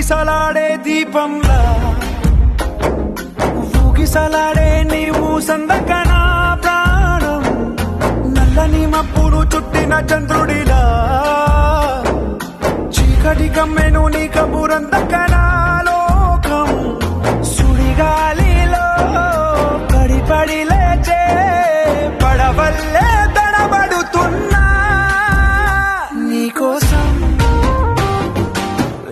ఊగిసలాడే దీపంలా ఊగిసలాడే నీవు సందకనా ప్రాణం నల్లని మబ్బును చుట్టిన చంద్రుడిలా చీకటి కమ్మెను నీ కబురందకనా లోకం సుడిగాలిలో పడిపడి లేచే పడవల్లే తడబడుతున్నా నీకోసం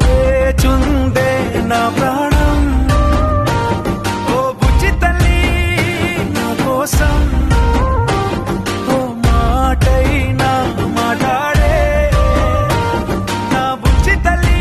వేచుందే నా ప్రాణం ఓ బుజ్జి తల్లి నా కోసం ఓ మాటైనా మాట్లాడే నా బుజ్జి తల్లి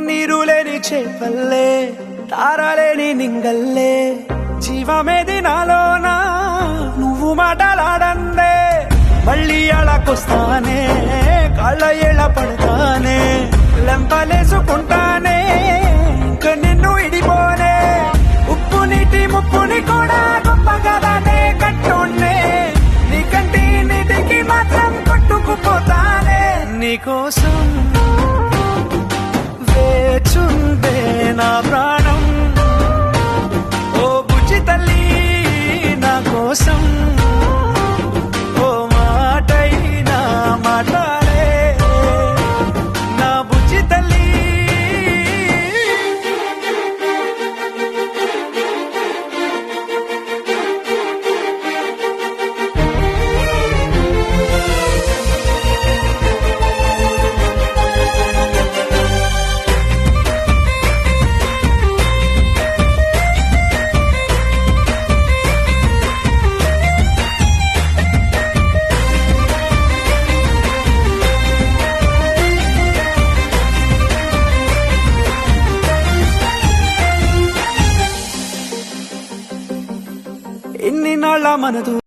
నీరులేని చేపల్లే తారలేని నింగల్లే జీవమేది నాలోనా నువ్వు మాటలాడందే మళ్ళీ అళకొస్తానే కాళ్ళ ఏళ్ళ పడతానే లెంపలేసుకుంటానే ఇంక నిన్ను ఇడిపోనే ఉప్పు నీటి ముప్పుని కూడా గొప్పగా దానే కట్టునే నీ కంటి నీటికి మాత్రం కొట్టుకుపోతానే నీకోసం వేచుందే నా ప్రాణం ఓ బుజ్జి తల్లి నా కోసం ఓ మాటైనా మాట్లాడే నా బుజ్జి తల్లి ఎన్ని నాళ్ళ మనదు